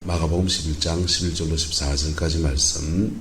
마가복음 11장 11절로 14절까지 말씀.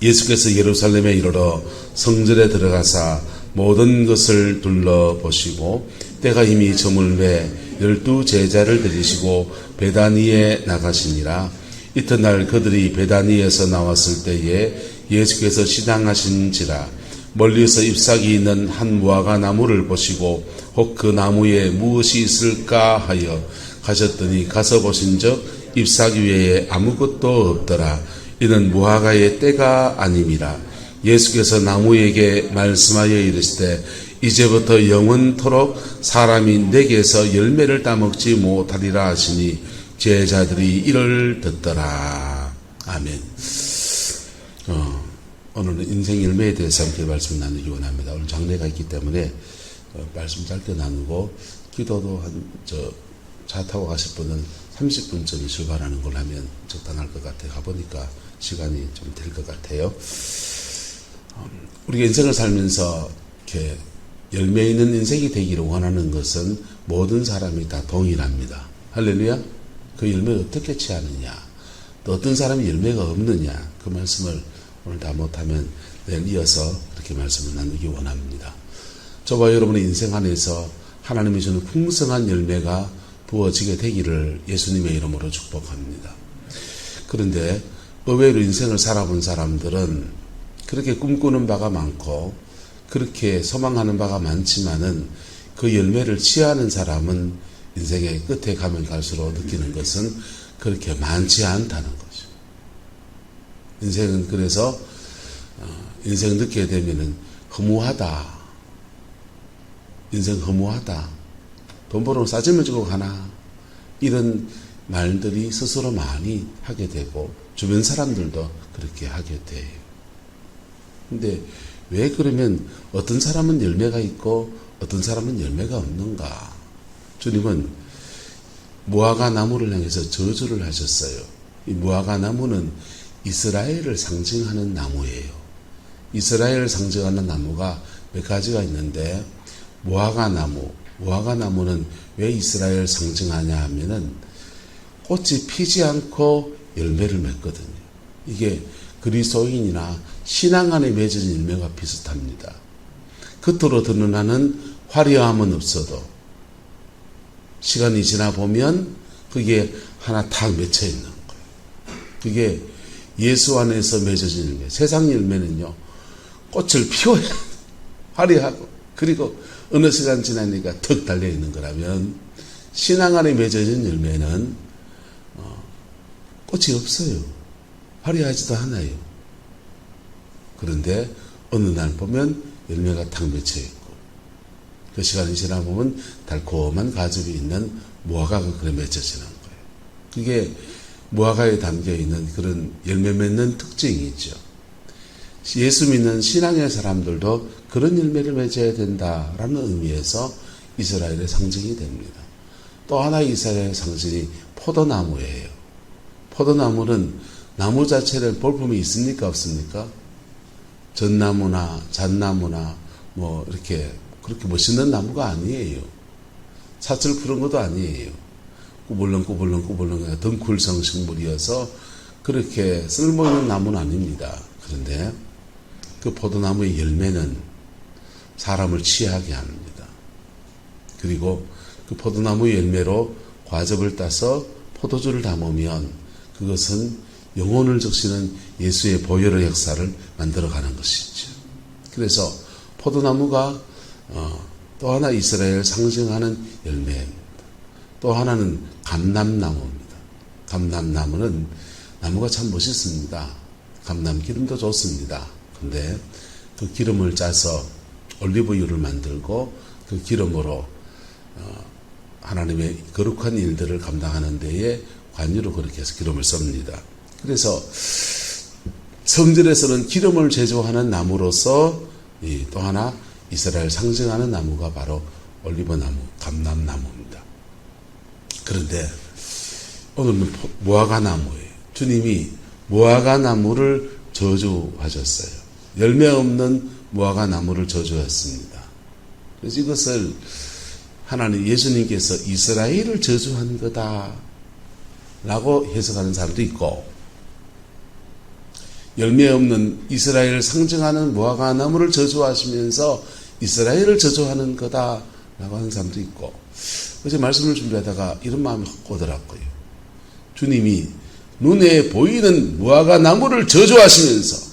예수께서 예루살렘에 이르러 성전에 들어가사 모든 것을 둘러보시고 때가 이미 저물매 12 제자를 데리시고 베다니에 나가시니라. 이튿날 그들이 베다니에서 나왔을 때에 예수께서 시장하신지라. 멀리서 잎사귀 있는 한 무화과 나무를 보시고 혹 그 나무에 무엇이 있을까 하여 가셨더니 가서 보신즉 잎사귀 외에 아무것도 없더라. 이는 무화과의 때가 아님이라. 예수께서 나무에게 말씀하여 이르시되 이제부터 영원토록 사람이 내게서 열매를 따먹지 못하리라 하시니 제자들이 이를 듣더라. 아멘. 오늘은 인생 열매에 대해서 함께 말씀 나누기 원합니다. 오늘 장례가 있기 때문에 말씀 짧게 나누고 기도도 차 타고 가실 분은 30분쯤 출발하는 걸 하면 적당할 것 같아요. 가보니까 시간이 좀 될 것 같아요. 우리가 인생을 살면서 이렇게 열매 있는 인생이 되기를 원하는 것은 모든 사람이 다 동일합니다. 할렐루야. 그 열매를 어떻게 취하느냐, 또 어떤 사람이 열매가 없느냐, 그 말씀을 오늘 다 못하면 내일 이어서 그렇게 말씀을 나누기 원합니다. 저와 여러분의 인생 안에서 하나님이 주는 풍성한 열매가 부어지게 되기를 예수님의 이름으로 축복합니다. 그런데 의외로 인생을 살아본 사람들은 그렇게 꿈꾸는 바가 많고 그렇게 소망하는 바가 많지만은 그 열매를 취하는 사람은 인생의 끝에 가면 갈수록 느끼는 것은 그렇게 많지 않다는 거죠. 인생은 그래서 인생 느끼게 되면은 허무하다. 인생 허무하다. 돈 벌어 싸짐을 주고 가나. 이런 말들이 스스로 많이 하게 되고 주변 사람들도 그렇게 하게 돼요. 근데 왜 그러면 어떤 사람은 열매가 있고 어떤 사람은 열매가 없는가? 주님은 무화과 나무를 향해서 저주를 하셨어요. 이 무화과 나무는 이스라엘을 상징하는 나무예요. 이스라엘을 상징하는 나무가 몇 가지가 있는데 무화과 나무는 왜 이스라엘을 상징하냐 하면은 꽃이 피지 않고 열매를 맺거든요. 이게 그리스도인이나 신앙 안에 맺은 열매가 비슷합니다. 겉으로 드러나는 화려함은 없어도 시간이 지나 보면 그게 하나 탁 맺혀 있는 거예요. 그게 예수 안에서 맺어진 열매. 세상 열매는요, 꽃을 피워야 화려하고 그리고 어느 시간 지나니까 턱 달려있는 거라면 신앙 안에 맺어진 열매는 꽃이 없어요. 화려하지도 않아요. 그런데 어느 날 보면 열매가 탁 맺혀있고 그 시간이 지나보면 달콤한 과즙이 있는 무화과가 그래 맺혀지는 거예요. 그게 무화과에 담겨있는 그런 열매 맺는 특징이죠. 예수 믿는 신앙의 사람들도 그런 열매를 맺어야 된다라는 의미에서 이스라엘의 상징이 됩니다. 또 하나의 이스라엘의 상징이 포도나무예요. 포도나무는 나무 자체는 볼품이 있습니까? 없습니까? 전나무나 잣나무나 뭐 이렇게 그렇게 멋있는 나무가 아니에요. 사철 푸른 것도 아니에요. 꾸불렁꾸불렁 덩쿨성 식물이어서 그렇게 쓸모있는 나무는 아닙니다. 그런데 그 포도나무의 열매는 사람을 취하게 합니다. 그리고 그 포도나무의 열매로 과즙을 따서 포도주를 담으면 그것은 영혼을 적시는 예수의 보혈의 역사를 만들어가는 것이죠. 그래서 포도나무가 또 하나 이스라엘을 상징하는 열매입니다. 또 하나는 감람나무입니다. 감람나무는 나무가 참 멋있습니다. 감람 기름도 좋습니다. 근데 그 기름을 짜서 올리브유를 만들고 그 기름으로 하나님의 거룩한 일들을 감당하는 데에 관유로 그렇게 해서 기름을 씁니다. 그래서 성전에서는 기름을 제조하는 나무로서 또 하나 이스라엘 상징하는 나무가 바로 올리브나무, 감람나무입니다. 그런데 오늘은 무화과나무예요. 주님이 무화과나무를 저주하셨어요. 열매 없는 무화과나무를 저주했습니다. 그래서 이것을 하나님 예수님께서 이스라엘을 저주한 거다. 라고 해석하는 사람도 있고, 열매 없는 이스라엘을 상징하는 무화과 나무를 저주하시면서 이스라엘을 저주하는 거다 라고 하는 사람도 있고, 어제 말씀을 준비하다가 이런 마음이 확 오더라고요. 주님이 눈에 보이는 무화과 나무를 저주하시면서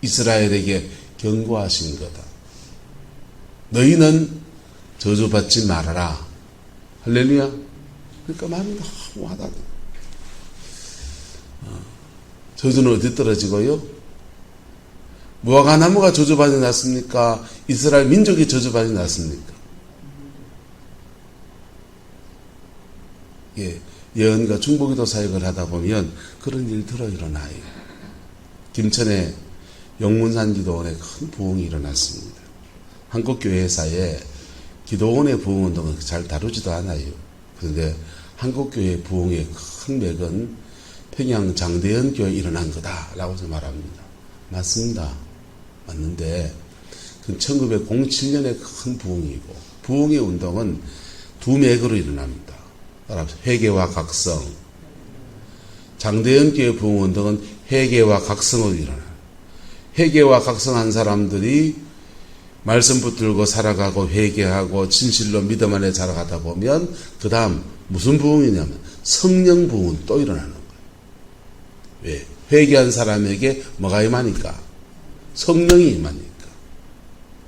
이스라엘에게 경고하신 거다. 너희는 저주받지 말아라. 할렐루야. 그러니까 마음이 너무 와닿아. 저주는 어디 떨어지고요? 무화과 나무가 저주받이 났습니까? 이스라엘 민족이 저주받이 났습니까? 예, 예언과 중보기도 사역을 하다 보면 그런 일들이 일어나요. 김천에 영문산 기도원에 큰 부흥이 일어났습니다. 한국교회사에 기도원의 부흥운동은 잘 다루지도 않아요. 그런데 한국교회 부흥의 큰 맥은 평양 장대현 교회에 일어난 거다라고 말합니다. 맞습니다. 맞는데 그 1907년에 큰 부흥이고, 부흥의 운동은 두 맥으로 일어납니다. 회개와 각성. 장대현 교회 부흥운동은 회개와 각성으로 일어나요. 회개와 각성한 사람들이 말씀 붙들고 살아가고 회개하고 진실로 믿음 안에 자라가다 보면 그 다음 무슨 부흥이냐면 성령 부흥은 또 일어나는 거예요. 왜? 회개한 사람에게 뭐가 임하니까? 성령이 임하니까.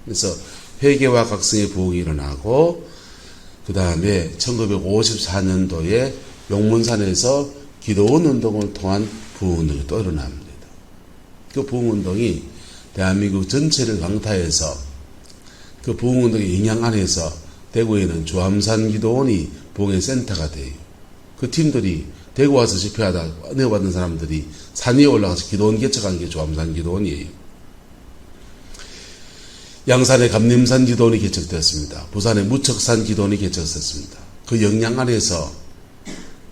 그래서 회개와 각성의 부흥이 일어나고, 그 다음에 1954년도에 용문산에서 기도원 운동을 통한 부흥운동이 또 일어납니다. 그 부흥운동이 대한민국 전체를 강타해서 그 부흥운동의 영향 안에서 대구에는 조암산 기도원이 부흥의 센터가 돼요. 그 팀들이 대구 와서 집회하다 은혜받은 사람들이 산 위에 올라가서 기도원 개척한 게 조암산 기도원이에요. 양산의 감림산 기도원이 개척되었습니다. 부산의 무척산 기도원이 개척됐습니다. 그 영향 안에서,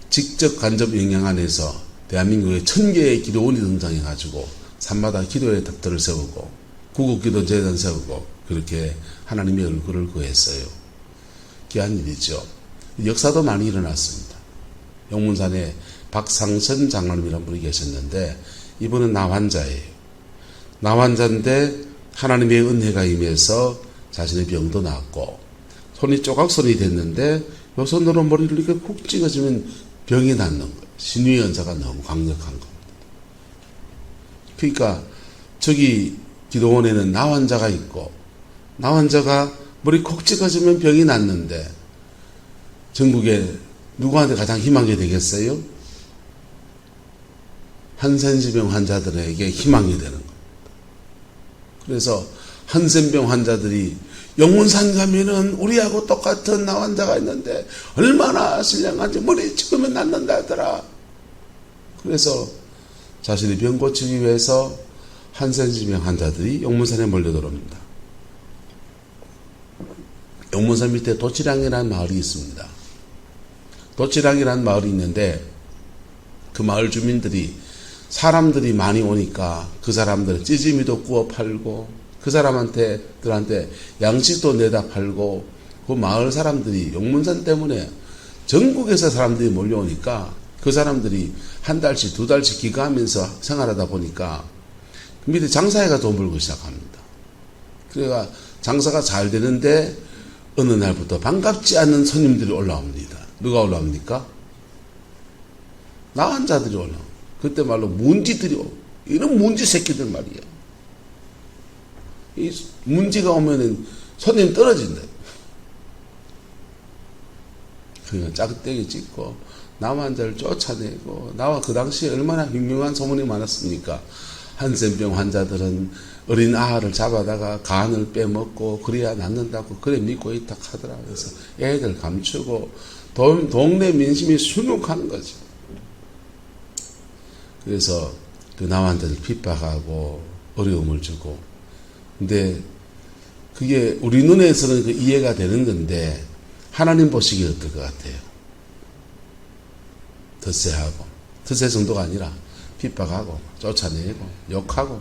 직접 간접 영향 안에서 대한민국에 1000개의 기도원이 등장해가지고 산마다 기도의 탑들을 세우고 구국기도 재단 세우고 그렇게 하나님의 얼굴을 구했어요. 귀한 일이죠. 역사도 많이 일어났습니다. 용문산에 박상선 장로님이라는 분이 계셨는데, 이분은 나환자예요. 나환자인데 하나님의 은혜가 임해서 자신의 병도 나았고, 손이 조각손이 됐는데 요 손으로 머리를 이렇게 콕 찍어주면 병이 낫는 거예요. 신유의 연사가 너무 강력한 겁니다. 그러니까 저기 기도원에는 나환자가 있고, 나환자가 머리 콕 찍어주면 병이 낫는데 전국에 누구한테 가장 희망이 되겠어요? 한센지병 환자들에게 희망이 되는 겁니다. 그래서 한센병 환자들이 영문산 가면은 우리하고 똑같은 나환자가 있는데 얼마나 신령한지 머리 찍으면 낫는다 하더라. 그래서 자신의 병 고치기 위해서 한센지병 환자들이 용문산에 몰려들어옵니다. 용문산 밑에 도치량이라는 마을이 있습니다. 도치량이라는 마을이 있는데 그 마을 주민들이 사람들이 많이 오니까 그 사람들은 찌짐이도 구워 팔고 그 사람들한테 양식도 내다 팔고, 그 마을 사람들이 용문산 때문에 전국에서 사람들이 몰려오니까 그 사람들이 한 달씩 두 달씩 기가하면서 생활하다 보니까 그 밑에 장사회가 돈 벌고 시작합니다. 그러니까 장사가 잘 되는데 어느 날부터 반갑지 않은 손님들이 올라옵니다. 누가 올라옵니까? 나환자들이 올라옵니다. 그때 말로 문지들이 오고, 이런 문지 새끼들 말이야. 이 문지가 오면은 손님 떨어진다. 그러니까 짝대기 찍고 나환자를 쫓아내고, 나와 그 당시에 얼마나 흉흉한 소문이 많았습니까? 한센병 환자들은 어린 아이를 잡아다가 간을 빼먹고 그래야 낫는다고 그래 믿고 있다 하더라. 그래서 애들 감추고 동네 민심이 순응하는 거죠. 그래서 그 남한테를 핍박하고 어려움을 주고, 근데 그게 우리 눈에서는 그 이해가 되는 건데 하나님 보시기에 어떨 것 같아요? 덧세하고, 덧세 정도가 아니라 핍박하고 쫓아내고 욕하고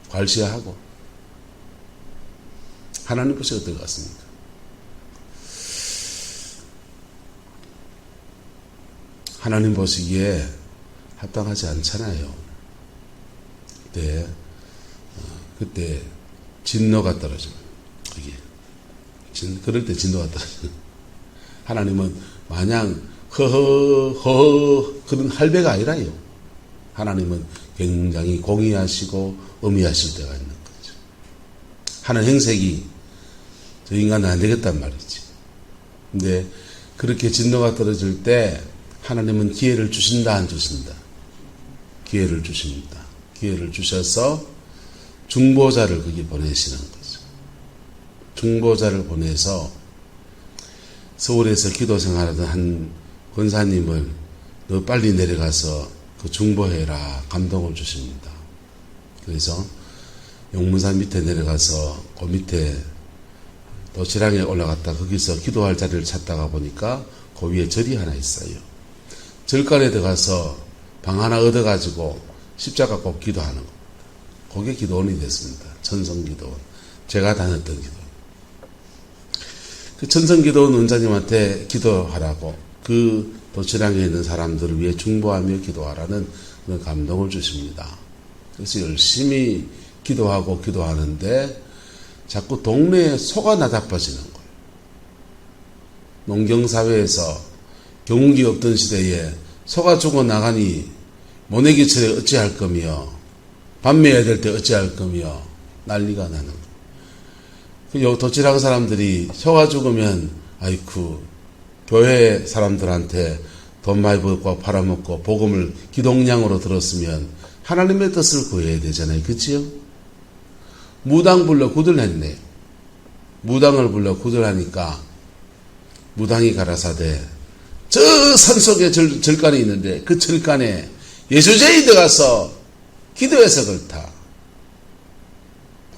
괄시하고, 하나님 보시기에 어떨 것 같습니까? 하나님 보시기에 합당하지 않잖아요. 그때 진노가 떨어져요. 그럴 때 진노가 떨어져요. 하나님은 마냥 허허 그런 할배가 아니라요. 하나님은 굉장히 공의하시고 엄의하실 때가 있는 거죠. 하는 행색이 저 인간은 안 되겠단 말이지. 근데 그렇게 진노가 떨어질 때 하나님은 기회를 주신다 안 주신다? 기회를 주십니다. 기회를 주셔서 중보자를 거기 보내시는 거죠. 중보자를 보내서 서울에서 기도 생활하던 한 권사님을 너 빨리 내려가서 그 중보해라 감동을 주십니다. 그래서 용문산 밑에 내려가서 그 밑에 도시락에 올라갔다 거기서 기도할 자리를 찾다가 보니까 그 위에 절이 하나 있어요. 절간에 들어가서 방 하나 얻어가지고 십자가 꼭 기도하는 겁니다. 그게 기도원이 됐습니다. 천성기도원. 제가 다녔던 기도원. 그 천성기도원 원장님한테 기도하라고 그 도시락에 있는 사람들을 위해 중보하며 기도하라는 그런 감동을 주십니다. 그래서 열심히 기도하고 기도하는데 자꾸 동네에 소가 나다빠지는 거예요. 농경사회에서 경운기 없던 시대에 소가 죽어나가니 모내기철에 어찌할 거며 밤매야 될 때 어찌할 거며 난리가 나는 거예요. 도치락 사람들이 소가 죽으면 아이쿠 교회 사람들한테 돈 많이 벌고 팔아먹고 복음을 기동량으로 들었으면 하나님의 뜻을 구해야 되잖아요. 그치요? 무당 불러 구들했네. 무당을 불러 구들하니까 무당이 가라사대 저 산속에 절간이 있는데 그 절간에 예수제이 들어가서 기도해서 그렇다.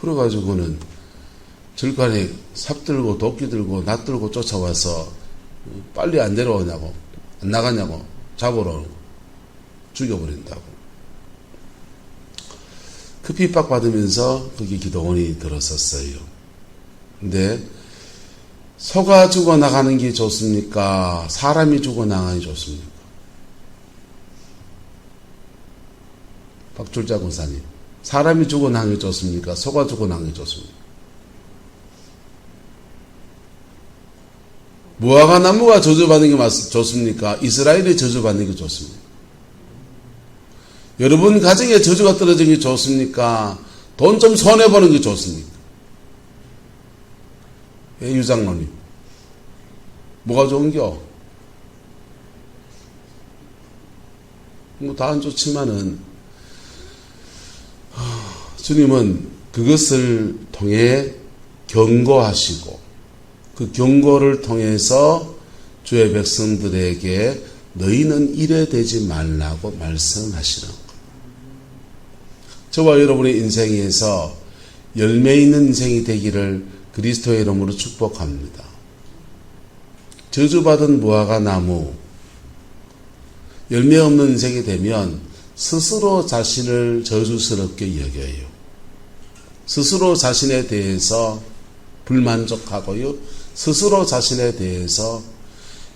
그래가지고는 절간에 삽 들고 도끼 들고 낫 들고 쫓아와서 빨리 안 내려오냐고 안 나가냐고 잡으러 죽여버린다고. 그 핍박받으면서 거기 기도원이 들었었어요. 근데 소가 죽어나가는 게 좋습니까? 사람이 죽어나가는 게 좋습니까? 박출자 권사님, 사람이 죽어나가는 게 좋습니까? 소가 죽어나가는 게 좋습니까? 무화과 나무가 저주받는 게 좋습니까? 이스라엘이 저주받는 게 좋습니까? 여러분 가정에 저주가 떨어지는 게 좋습니까? 돈 좀 손해보는 게 좋습니까? 유장로님, 뭐가 좋은겨? 뭐 다 안 좋지만은 주님은 그것을 통해 경고하시고 그 경고를 통해서 주의 백성들에게 너희는 이래 되지 말라고 말씀하시는 것. 저와 여러분의 인생에서 열매 있는 인생이 되기를 그리스도의 이름으로 축복합니다. 저주받은 무화과 나무, 열매 없는 인생이 되면 스스로 자신을 저주스럽게 여겨요. 스스로 자신에 대해서 불만족하고요. 스스로 자신에 대해서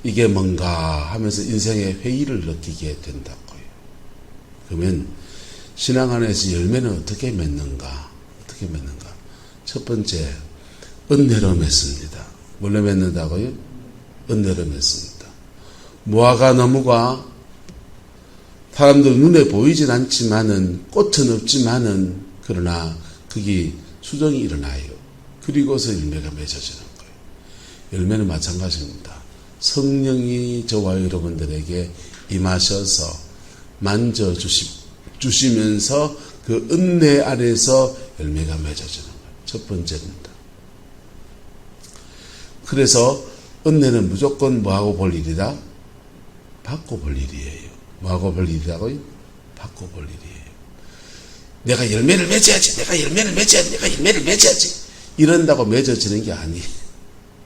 이게 뭔가 하면서 인생의 회의를 느끼게 된다고요. 그러면 신앙 안에서 열매는 어떻게 맺는가? 어떻게 맺는가? 첫 번째, 은혜로 맺습니다. 뭘로 맺는다고요? 은혜로 맺습니다. 무화과 나무가 사람들 눈에 보이진 않지만은 꽃은 없지만은 그러나 거기 수정이 일어나요. 그리고서 열매가 맺어지는 거예요. 열매는 마찬가지입니다. 성령이 저와 여러분들에게 임하셔서 만져주시면서 그 은혜 안에서 열매가 맺어지는 거예요. 첫 번째입니다. 그래서 은혜는 무조건 뭐하고 볼 일이다? 받고 볼 일이에요. 뭐하고 볼 일이라고요? 받고 볼 일이에요. 내가 열매를 맺어야지. 내가 열매를 맺어야지. 내가 열매를 맺어야지. 이런다고 맺어지는 게 아니에요.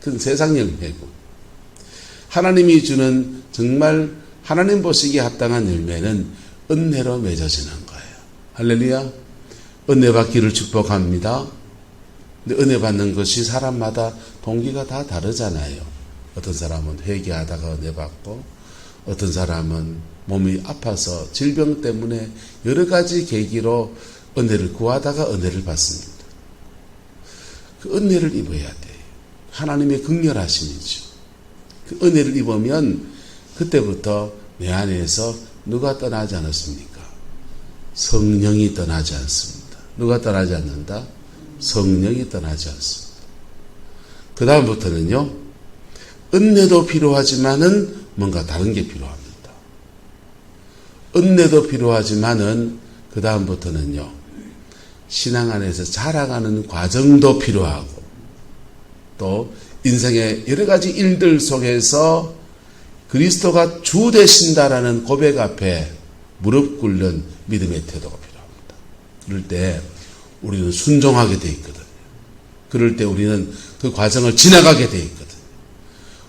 그건 세상 열매고. 하나님이 주는 정말 하나님 보시기에 합당한 열매는 은혜로 맺어지는 거예요. 할렐루야. 은혜 받기를 축복합니다. 근데 은혜 받는 것이 사람마다 동기가 다 다르잖아요. 어떤 사람은 회개하다가 은혜 받고, 어떤 사람은 몸이 아파서 질병 때문에 여러 가지 계기로 은혜를 구하다가 은혜를 받습니다. 그 은혜를 입어야 돼요. 하나님의 극렬하심이죠. 그 은혜를 입으면 그때부터 내 안에서 누가 떠나지 않았습니까? 성령이 떠나지 않습니다. 누가 떠나지 않는다? 성령이 떠나지 않습니다. 그 다음부터는요, 은혜도 필요하지만은 뭔가 다른 게 필요합니다. 은혜도 필요하지만은 그 다음부터는요, 신앙 안에서 자라가는 과정도 필요하고, 또 인생의 여러 가지 일들 속에서 그리스도가 주 되신다라는 고백 앞에 무릎 꿇는 믿음의 태도가 필요합니다. 그럴 때 우리는 순종하게 돼 있거든요. 그럴 때 우리는 그 과정을 지나가게 돼 있거든요.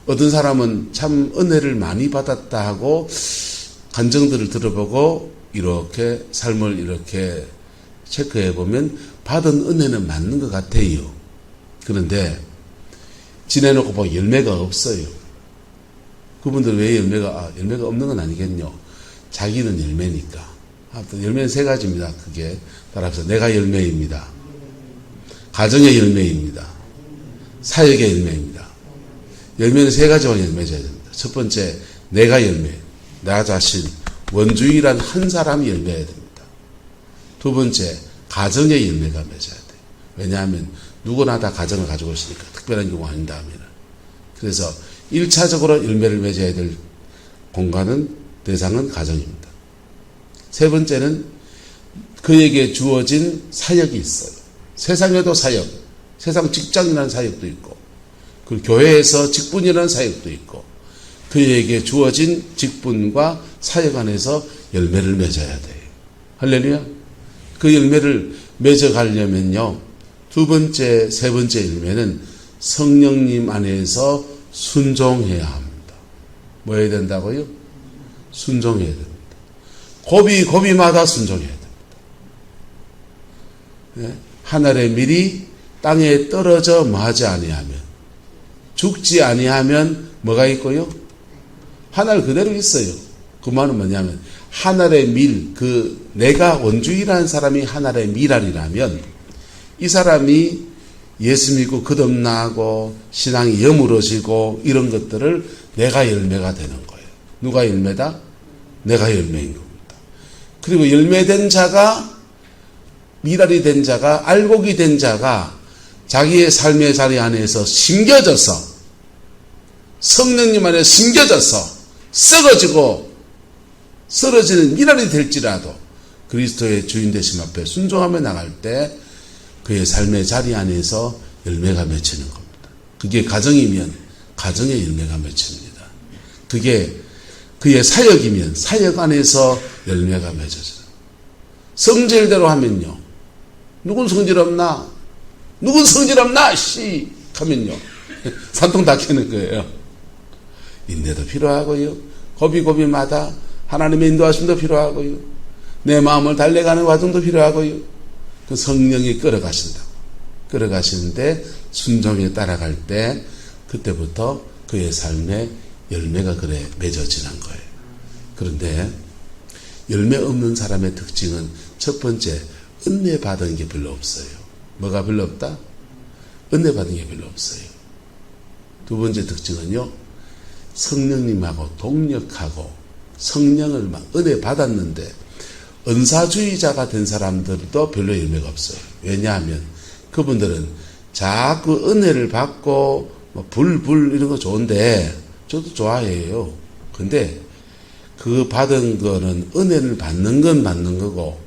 어떤 사람은 참 은혜를 많이 받았다 하고 간증들을 들어보고 이렇게 삶을 이렇게 체크해 보면 받은 은혜는 맞는 것 같아요. 그런데 지내놓고 보면 열매가 없어요. 그분들 왜 열매가 없는 건 아니겠뇨. 자기는 열매니까. 열매는 세 가지입니다. 그게 따라서 내가 열매입니다. 가정의 열매입니다. 사역의 열매입니다. 열매는 세 가지 방향을 맺어야 됩니다. 첫 번째, 내가 열매. 나 자신, 원주의란 한 사람이 열매해야 됩니다. 두 번째, 가정의 열매가 맺어야 돼요. 왜냐하면 누구나 다 가정을 가지고 있으니까, 특별한 경우 아닌다 하면. 그래서 1차적으로 열매를 맺어야 될 공간은, 대상은 가정입니다. 세 번째는 그에게 주어진 사역이 있어요. 세상에도 사역, 세상 직장이라는 사역도 있고, 그 교회에서 직분이라는 사역도 있고, 그에게 주어진 직분과 사역 안에서 열매를 맺어야 돼요. 할렐루야. 그 열매를 맺어가려면요, 두 번째, 세 번째 열매는 성령님 안에서 순종해야 합니다. 뭐 해야 된다고요? 순종해야 됩니다. 고비마다 순종해야 됩니다. 네? 하늘의 밀이 땅에 떨어져 뭐하지 아니하면, 죽지 아니하면 뭐가 있고요? 하늘 그대로 있어요. 그 말은 뭐냐면 하늘의 밀, 내가 원주의라는 사람이 하늘의 밀알이라면 이 사람이 예수 믿고 거듭나고 신앙이 여물어지고 이런 것들을 내가 열매가 되는 거예요. 누가 열매다? 내가 열매인 겁니다. 그리고 열매된 자가, 밀알이 된 자가, 알곡이 된 자가 자기의 삶의 자리 안에서 심겨져서, 성령님 안에 심겨져서 썩어지고 쓰러지는 밀알이 될지라도 그리스도의 주인 되심 앞에 순종하며 나갈 때 그의 삶의 자리 안에서 열매가 맺히는 겁니다. 그게 가정이면 가정의 열매가 맺힙니다. 그게 그의 사역이면 사역 안에서 열매가 맺어져요. 성질대로 하면요, 누군 성질 없나? 누군 성질 없나? 하면요, 산통 닦이는 거예요. 인내도 필요하고요, 고비마다 하나님의 인도하심도 필요하고요, 내 마음을 달래가는 과정도 필요하고요. 그 성령이 끌어가신다고. 끌어가시는데 순종에 따라갈 때 그때부터 그의 삶에 열매가 그래 맺어지는 거예요. 그런데 열매 없는 사람의 특징은 첫 번째, 은혜 받은 게 별로 없어요. 뭐가 별로 없다? 은혜 받은 게 별로 없어요. 두 번째 특징은요, 성령님하고 동력하고 성령을 막 은혜 받았는데 은사주의자가 된 사람들도 별로 열매가 없어요. 왜냐하면 그분들은 자꾸 은혜를 받고 불 이런 거 좋은데 저도 좋아해요. 근데 그 받은 거는 은혜를 받는 건 받는 거고,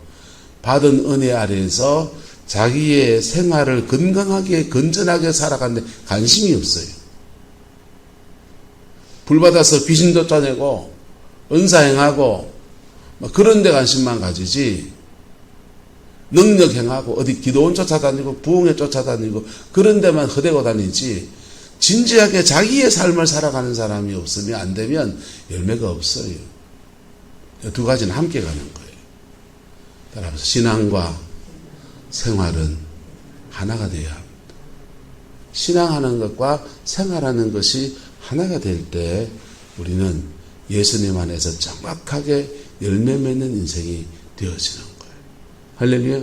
받은 은혜 아래에서 자기의 생활을 건강하게 건전하게 살아가는데 관심이 없어요. 불 받아서 귀신 쫓아내고 은사행하고 그런 데 관심만 가지지, 능력 행하고 어디 기도원 쫓아다니고 부흥회 쫓아다니고 그런 데만 허대고 다니지, 진지하게 자기의 삶을 살아가는 사람이 없으면 안 되면 열매가 없어요. 두 가지는 함께 가는 거예요. 따라서 신앙과 생활은 하나가 되어야 합니다. 신앙하는 것과 생활하는 것이 하나가 될 때 우리는 예수님 안에서 정확하게 열매 맺는 인생이 되어지는 거예요. 할렐루야.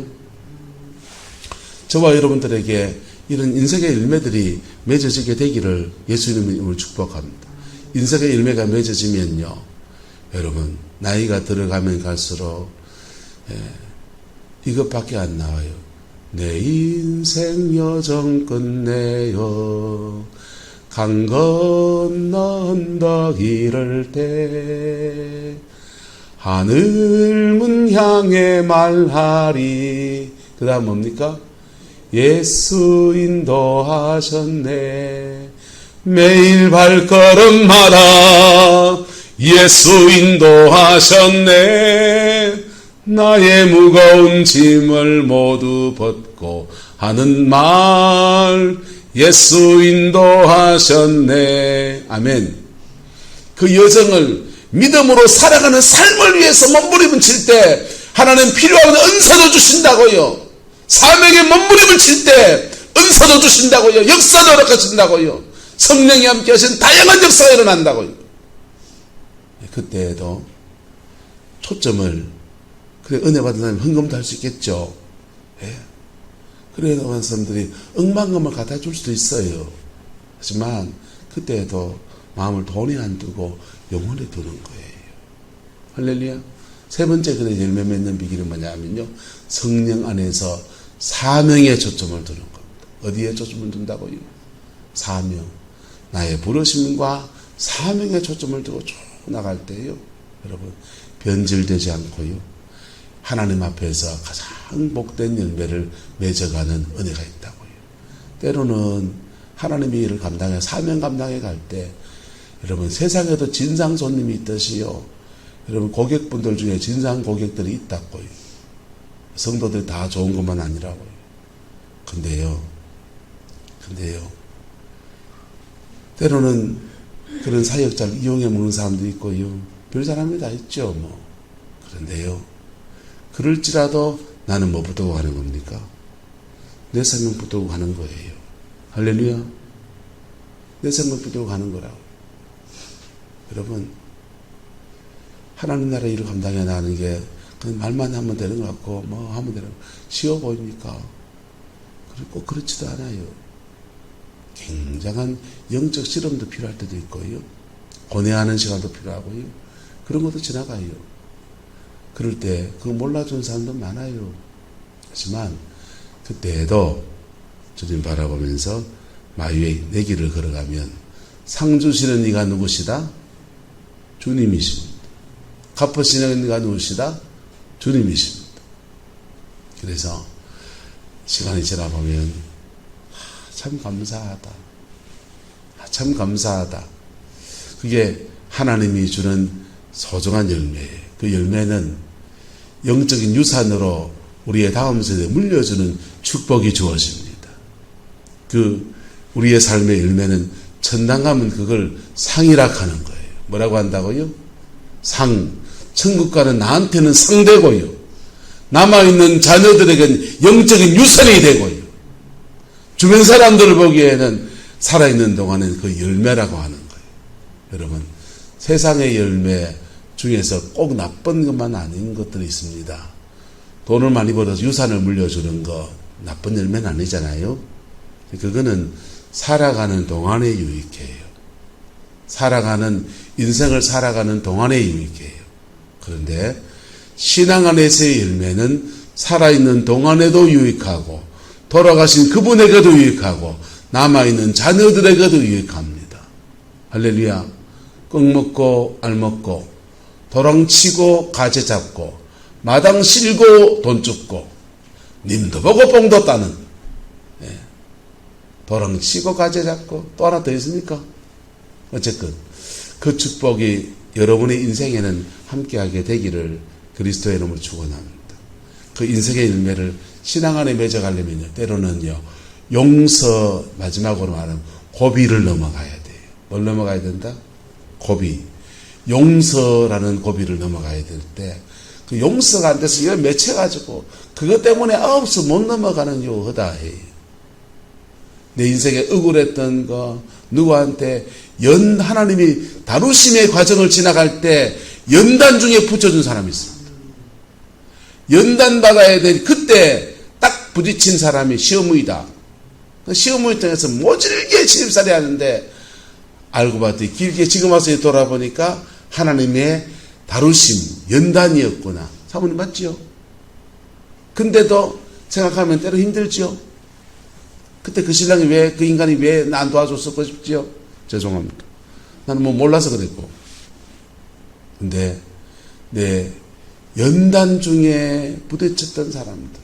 저와 여러분들에게 이런 인생의 열매들이 맺어지게 되기를 예수님의 이름으로 축복합니다. 인생의 열매가 맺어지면요, 여러분 나이가 들어가면 갈수록 이것밖에 안 나와요. 내 인생 여정 끝내요 강 건너 언덕 이를 때 하늘문 향해 말하리. 그 다음 뭡니까? 예수 인도하셨네. 매일 발걸음마다 예수 인도하셨네. 나의 무거운 짐을 모두 벗고 하는 말 예수 인도하셨네. 아멘. 그 여정을 믿음으로 살아가는 삶을 위해서 몸부림을 칠 때 하나님 필요한 은사도 주신다고요. 사명의 몸부림을 칠 때 은사도 주신다고요. 역사도 허락하신다고요. 성령이 함께 하신 다양한 역사가 일어난다고요. 그때에도 초점을, 그래 은혜 받은 사람이 헌금도 할 수 있겠죠. 예. 그래 많은 사람들이 억만금을 갖다 줄 수도 있어요. 하지만 그때에도 마음을 돈에 안 두고 영혼에 두는 거예요. 할렐루야. 세 번째 그래 열매 맺는 비결은 뭐냐면요, 성령 안에서 사명에 초점을 두는 겁니다. 어디에 초점을 둔다고요? 사명. 나의 부르심과 사명에 초점을 두고 쭉 나갈 때요, 여러분 변질되지 않고요, 하나님 앞에서 가장 복된 열매를 맺어가는 은혜가 있다고요. 때로는 하나님의 일을 감당해 사명 감당해 갈 때 여러분 세상에도 진상 손님이 있듯이요, 여러분 고객분들 중에 진상 고객들이 있다고요. 성도들이 다 좋은 것만 아니라고요. 근데요 때로는 그런 사역자를 이용해 먹는 사람도 있고요, 별 사람이 다 있죠 뭐. 그런데요, 그럴지라도 나는 뭐 붙들고 가는 겁니까? 내 생명 붙들고 가는 거예요. 할렐루야. 내 생명 붙들고 가는 거라고. 여러분 하나님 나라 일을 감당해 나가는 게 그냥 말만 하면 되는 것 같고 뭐 하면 되는 것 같고 쉬워 보입니까? 꼭 그렇지도 않아요. 굉장한 영적 실험도 필요할 때도 있고요, 고뇌하는 시간도 필요하고요, 그런 것도 지나가요. 그럴 때 그거 몰라주는 사람도 많아요. 하지만 그때에도 주님 바라보면서 마위의 내 길을 걸어가면 상 주시는 이가 누구시다? 주님이십니다. 갚으시는 이가 누구시다? 주님이십니다. 그래서 시간이 지나보면 참 감사하다. 참 감사하다. 그게 하나님이 주는 소중한 열매예요. 그 열매는 영적인 유산으로 우리의 다음 세대에 물려주는 축복이 주어집니다. 그 우리의 삶의 열매는 천당 가면 그걸 상이라 하는 거예요. 뭐라고 한다고요? 상. 천국 가는 나한테는 상되고요, 남아있는 자녀들에게는 영적인 유산이 되고요, 주변 사람들을 보기에는 살아있는 동안은 그 열매라고 하는 거예요. 여러분 세상의 열매 중에서 꼭 나쁜 것만 아닌 것들이 있습니다. 돈을 많이 벌어서 유산을 물려주는 거 나쁜 열매는 아니잖아요. 그거는 살아가는 동안에 유익해요. 인생을 살아가는 동안에 유익해요. 그런데 신앙 안에서의 열매는 살아있는 동안에도 유익하고 돌아가신 그분에게도 유익하고 남아있는 자녀들에게도 유익합니다. 할렐루야. 꿀 먹고 알 먹고 도랑치고 가재 잡고 마당 실고 돈 줍고 님도 보고 뽕도 따는, 도랑치고 가재 잡고 또 하나 더 있습니까? 어쨌든 그 축복이 여러분의 인생에는 함께하게 되기를 그리스도의 이름으로 축원합니다. 그 인생의 열매를 신앙 안에 맺어가려면요, 때로는요 용서, 마지막으로 말하면 고비를 넘어가야 돼요. 뭘 넘어가야 된다? 고비. 용서라는 고비를 넘어가야 될 때 그 용서가 안 돼서 이걸 맺혀가지고 그것 때문에 없어 못 넘어가는 요 허다해요. 내 인생에 억울했던 거, 누구한테 하나님이 다루심의 과정을 지나갈 때 연단 중에 붙여준 사람이 있습니다. 연단 받아야 될 그때 딱 부딪힌 사람이 시어머니다. 시어머니 통해서 모질게 신입살이 하는데 알고 봤더니 길게 지금 와서 돌아보니까 하나님의 다루심, 연단이었구나. 사모님 맞지요? 근데도 생각하면 때로 힘들지요? 그때 그 신랑이 그 인간이 왜 나 안 도와줬을까 싶지요? 죄송합니다. 나는 뭐 몰라서 그랬고. 근데 내 연단 중에 부딪혔던 사람들,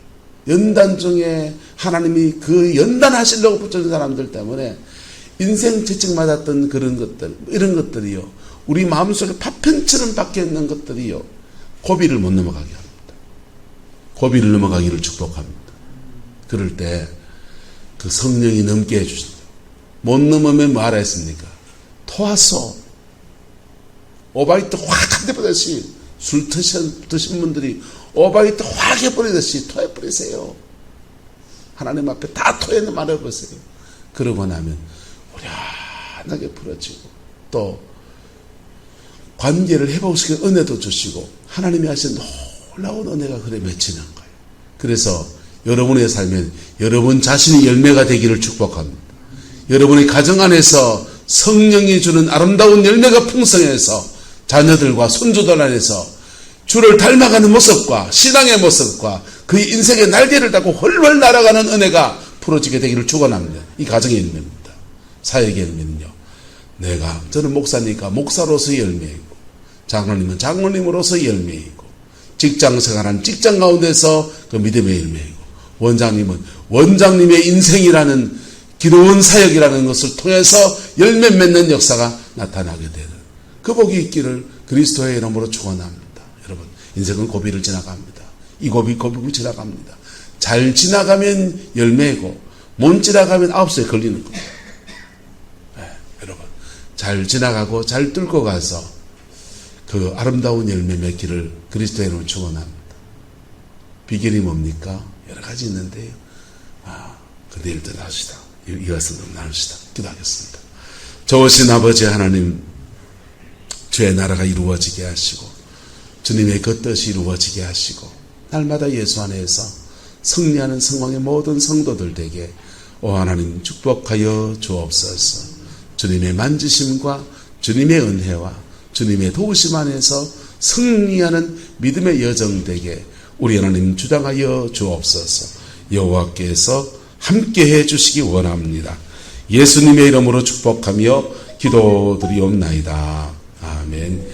연단 중에 하나님이 그 연단하시려고 붙여준 사람들 때문에 인생 채찍맞았던 그런 것들, 이런 것들이요, 우리 마음속에 파편처럼 박혀있는 것들이요, 고비를 못 넘어가게 합니다. 고비를 넘어가기를 축복합니다. 그럴 때 그 성령이 넘게 해주신다. 못 넘으면 뭐 하라 했습니까? 토하소. 오바이트 확 한대버리듯이, 술 드신 분들이 오바이트 확 해버리듯이 토해버리세요. 하나님 앞에 다 토해는 말해보세요. 그러고 나면 후련하게 풀어지고, 또 관계를 회복시키는 은혜도 주시고, 하나님이 하신 놀라운 은혜가 그래 맺히는 거예요. 그래서 여러분의 삶에 여러분 자신이 열매가 되기를 축복합니다. 여러분의 가정 안에서 성령이 주는 아름다운 열매가 풍성해서 자녀들과 손주들 안에서 주를 닮아가는 모습과 신앙의 모습과 그의 인생의 날개를 달고 훨훨 날아가는 은혜가 풀어지게 되기를 축원합니다. 이 가정의 열매입니다. 사역의 열매는요, 저는 목사니까 목사로서의 열매이고, 장로님은 장로님으로서의 열매이고, 직장 생활한 직장 가운데서 그 믿음의 열매이고, 원장님은 원장님의 인생이라는 기도원 사역이라는 것을 통해서 열매 맺는 역사가 나타나게 되는 그 복이 있기를 그리스도의 이름으로 축원합니다. 여러분, 인생은 고비를 지나갑니다. 이 고비를 지나갑니다. 잘 지나가면 열매고, 못 지나가면 9수에 걸리는 겁니다. 네, 여러분, 잘 지나가고 잘 뚫고 가서 그 아름다운 열매 맺기를 그리스도의 이름으로 축원합니다. 비결이 뭡니까? 여러 가지 있는데요. 근데 일단 합시다. 이것을 나눕시다. 기도하겠습니다. 좋으신 아버지 하나님, 주의 나라가 이루어지게 하시고, 주님의 그 뜻이 이루어지게 하시고, 날마다 예수 안에서 승리하는 성왕의 모든 성도들에게 오 하나님 축복하여 주옵소서. 주님의 만지심과 주님의 은혜와 주님의 도우심 안에서 승리하는 믿음의 여정되게 우리 하나님 주장하여 주옵소서. 여호와께서 함께해 주시기 원합니다. 예수님의 이름으로 축복하며 기도드리옵나이다. 아멘.